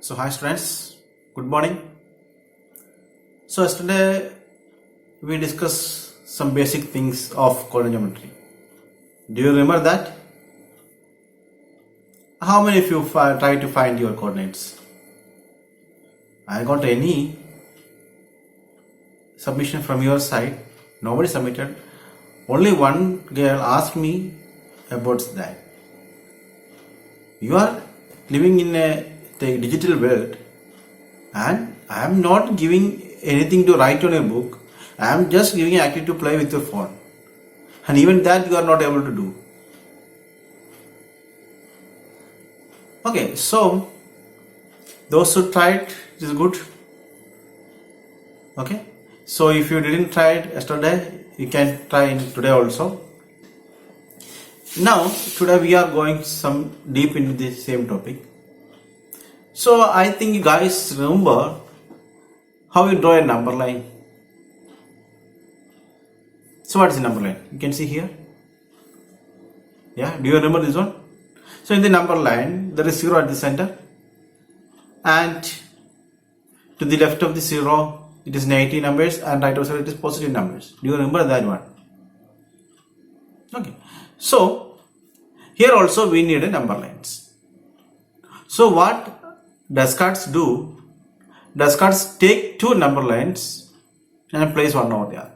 So hi students, good morning. So yesterday we discussed some basic things of coordinate geometry. Do you remember that? How many of you try to find your coordinates? I got any submission from your side. Nobody submitted. Only one girl asked me about that. You are living in a digital world and I am not giving anything to write on a book. I am just giving an activity to play with your phone. And even that you are not able to do. Okay, so those who tried, it is good. Okay, so if you didn't try it yesterday, you can try it today also. Now, today we are going some deep into the same topic. So I think you guys remember how you draw a number line. So what is the number line? You can see here. Yeah, do you remember this one? So in the number line, there is 0 at the center. And to the left of the 0, it is negative numbers, and right of side it is positive numbers. Do you remember that one? Okay. So here also we need a number lines. So what Descartes do? Descartes take two number lines and place one over the other.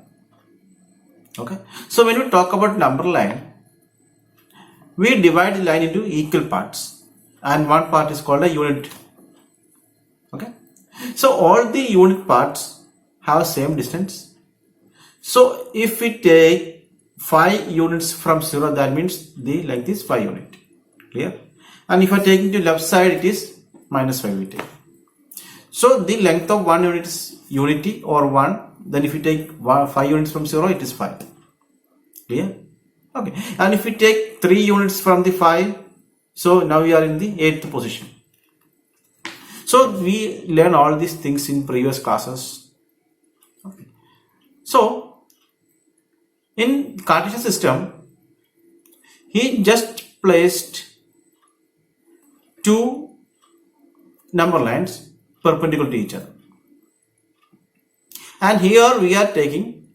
Okay. So when we talk about number line, we divide the line into equal parts, and one part is called a unit. Okay. So all the unit parts have same distance. So if we take 5 units from 0, that means the length is 5 unit. Clear? And if I take it to left side, it is minus 5 we take. So the length of one unit is unity or 1. Then if you take 5 units from 0, it is 5. Clear? Okay. And if we take 3 units from the 5, so now we are in the 8th position. So we learn all these things in previous classes. Okay. So in Cartesian system, he just placed two number lines perpendicular to each other. And here we are taking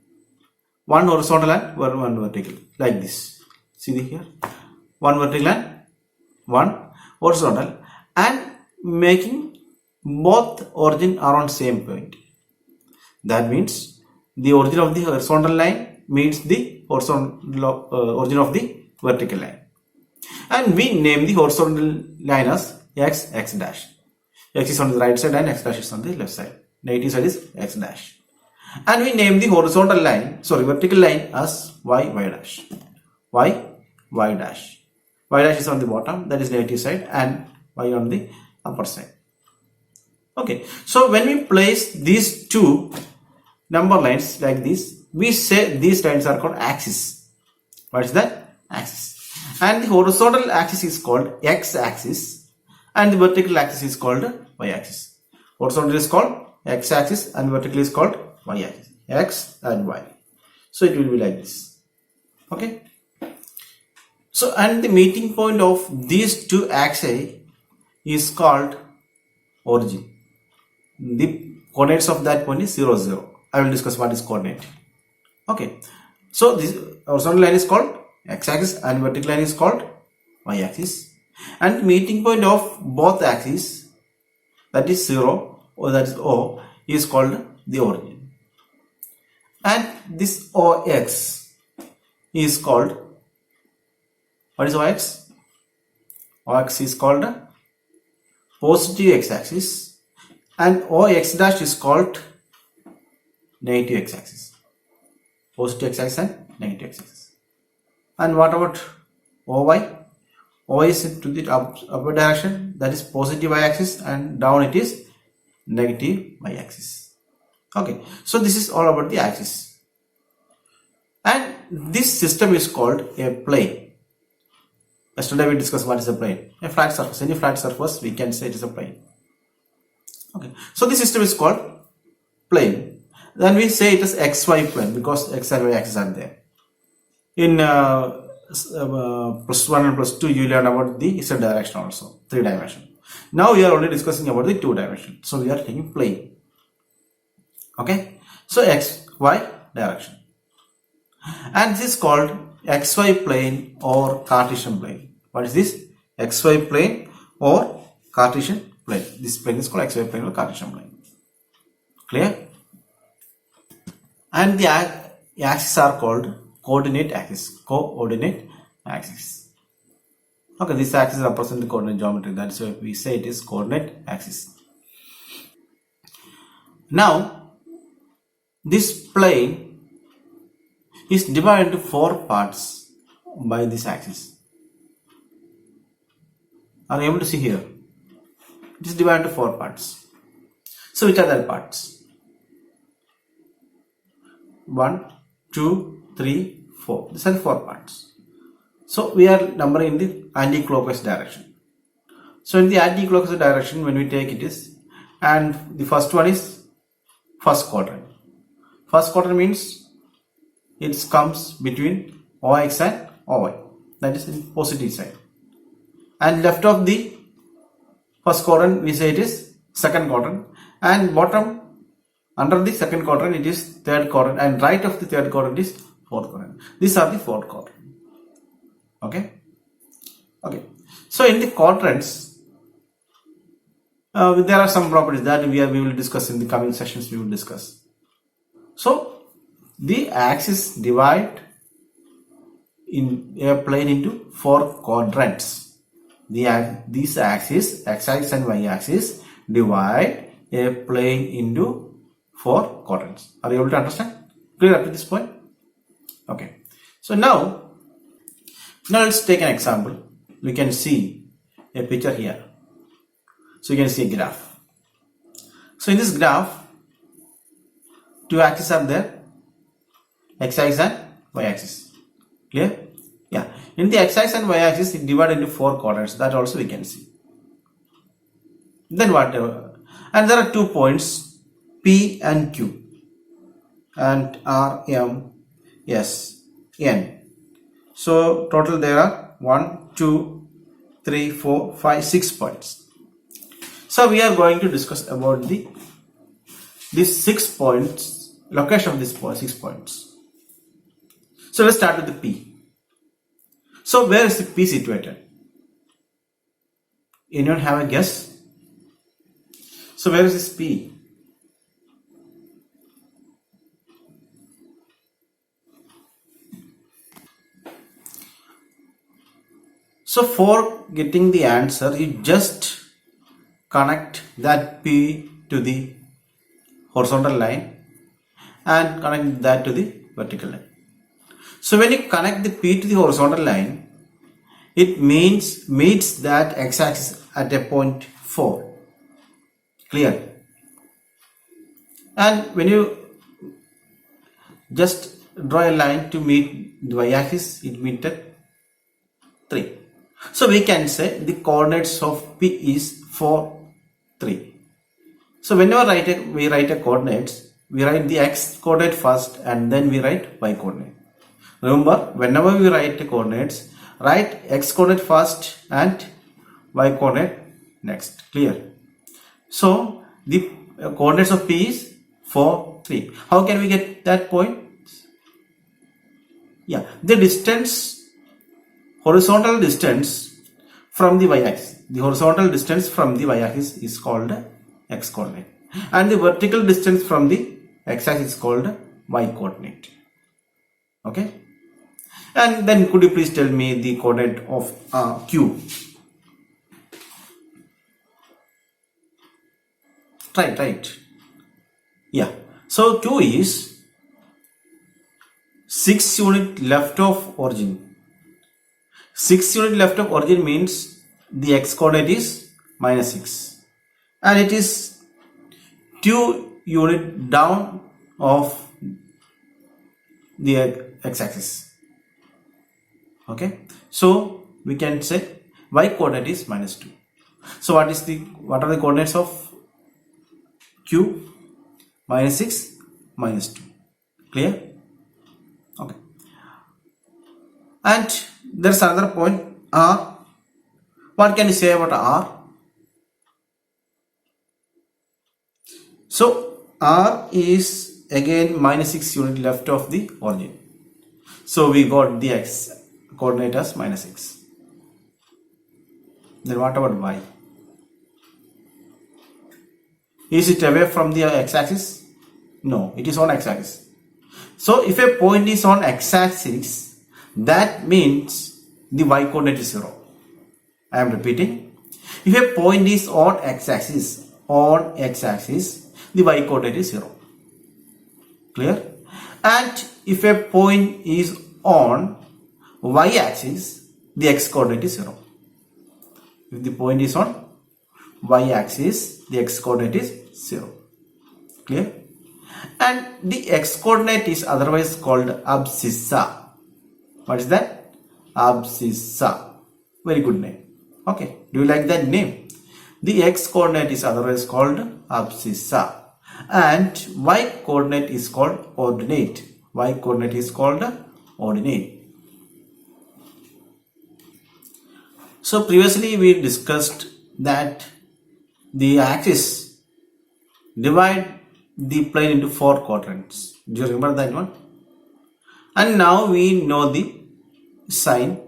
one horizontal and one vertical, like this. See here, one vertical and one horizontal, and making both origin around same point. That means the origin of the horizontal line meets the horizontal origin of the vertical line. And we name the horizontal line as x dash. X is on the right side and x dash is on the left side. Negative side is x dash. And we name the horizontal line, vertical line as y dash. Y dash. Y dash is on the bottom, that is negative side, and y on the upper side. Okay, so when we place these two number lines like this, we say these lines are called axis. What is that? Axis. And the horizontal axis is called x axis, and the vertical axis is called y axis. Horizontal is called x axis and vertical is called y axis. X and y. So it will be like this. Okay. So and the meeting point of these two axes is called origin. The coordinates of that point is 0, 0. I will discuss what is coordinate. Okay. So this horizontal line is called x axis and vertical line is called y axis. And meeting point of both axes, that is 0 or that is O, is called the origin. And this OX is called, what is OX? OX is called positive x axis, and OX dash is called negative x axis. Positive x axis and negative x axis. And what about OY? OY is to the upper direction, that is positive y axis, and down it is negative y axis. Okay, so this is all about the axis. And this system is called a plane. Yesterday we discussed what is a plane. A flat surface. Any flat surface we can say it is a plane. Okay, so this system is called plane. Then we say it is xy plane because x and y axis are there. In plus 1 and plus 2 you learn about the z direction also, 3 dimension. Now we are only discussing about the two dimension. So we are taking plane. Okay. So x, y direction. And this is called xy plane or Cartesian plane. What is this? XY plane or Cartesian plane. This plane is called XY plane or Cartesian plane. Clear? And the axes are called coordinate axis. Coordinate axis. Okay, this axis represents the coordinate geometry. That's why we say it is coordinate axis. Now, this plane is divided into four parts by this axis. Are you able to see here? It is divided into four parts. So which are the parts? 1, 2, 3, 4. These are the four parts. So we are numbering in the anti-clockwise direction. So in the anti-clockwise direction, when we take it is, and the first one is first quadrant. First quadrant means it comes between OX and OY. That is in positive side. And left of the first quadrant we say it is second quadrant, and bottom under the second quadrant it is third quadrant, and right of the third quadrant is fourth quadrant. These are the fourth quadrant. Okay. So in the quadrants, there are some properties that we will discuss in the coming sessions. We will discuss. So the axis divide in a plane into four quadrants. These axes, x-axis and y-axis, divide a plane into four quadrants. Are you able to understand? Clear up to this point? Okay. So now let's take an example. We can see a picture here. So you can see a graph. So in this graph, two axes are there, x-axis and y-axis. Clear? Yeah. In the x-axis and y-axis, it divided into four quadrants. That also we can see. Then whatever. And there are 2 points, P and Q, and R, M, S, N. So total there are 1, 2, 3, 4, 5, 6 points. So we are going to discuss about these 6 points, location of these 6 points. So let's start with the P. So where is the P situated? Anyone have a guess? So where is this P? So for getting the answer, you just connect that P to the horizontal line and connect that to the vertical line. So when you connect the P to the horizontal line, it meets that x-axis at a point 4. Clear? And when you just draw a line to meet the y-axis, it meets at 3. So we can say the coordinates of P is 4, 3. So whenever we write a coordinates, we write the x coordinate first and then we write y coordinate. Remember, whenever we write the coordinates, write x coordinate first and y coordinate next. Clear? So the coordinates of P is 4, 3. How can we get that point? Yeah, the distance, horizontal distance from the y-axis. The horizontal distance from the y-axis is called x coordinate, and the vertical distance from the x-axis is called y coordinate. Okay. And then could you please tell me the coordinate of Q? Right. Yeah. So Q is 6 unit left of origin. 6 unit left of origin means the x coordinate is -6, and it is 2 unit down of the x-axis. Okay, so we can say y coordinate is -2. So what are the coordinates of Q? -6, -2. Clear? Okay. And there's another point R. What can you say about R? So R is again minus 6 unit left of the origin. So we got the x coordinate as minus 6. Then what about y? Is it away from the x-axis? No, it is on x-axis. So if a point is on x-axis, that means the y coordinate is 0. I am repeating. If a point is on x-axis, the y coordinate is 0. Clear? And if a point is on y-axis, the x coordinate is 0. If the point is on y-axis, the x coordinate is 0. Clear? And the x coordinate is otherwise called abscissa. What is that? Abscissa. Very good name. Okay. Do you like that name? The x coordinate is otherwise called abscissa. And y coordinate is called ordinate. Y coordinate is called ordinate. So previously we discussed that the axis divide the plane into 4 quadrants. Do you remember that one? And now we know the sign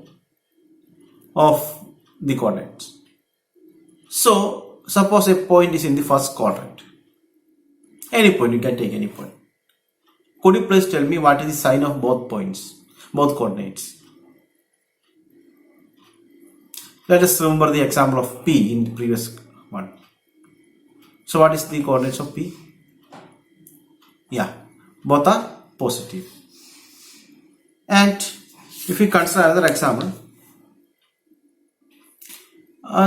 of the coordinates. So suppose a point is in the first quadrant. Any point, you can take any point. Could you please tell me what is the sign of both points, both coordinates? Let us remember the example of P in the previous one. So what is the coordinates of P? Yeah, both are positive. And if we consider another example,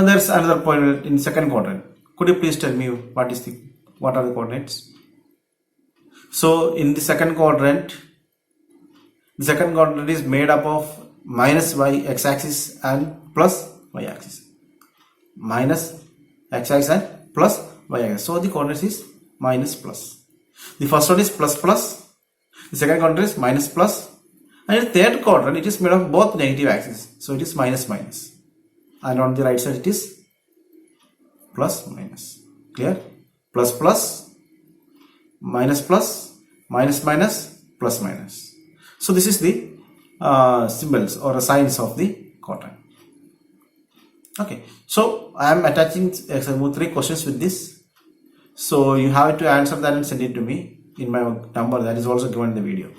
there's another point in second quadrant. Could you please tell me what are the coordinates? So in the second quadrant is made up of minus y x-axis and plus y-axis. Minus x-axis and plus y-axis. So the coordinates is minus plus. The first one is plus plus. The second quadrant is minus plus. And in the third quadrant it is made of both negative axes. So it is minus minus. And on the right side it is plus minus. Clear? Plus plus, minus plus, minus minus, plus minus. So this is the symbols or signs of the quadrant. Okay, so I am attaching 3 questions with this. So you have to answer that and send it to me in my number that is also given in the video.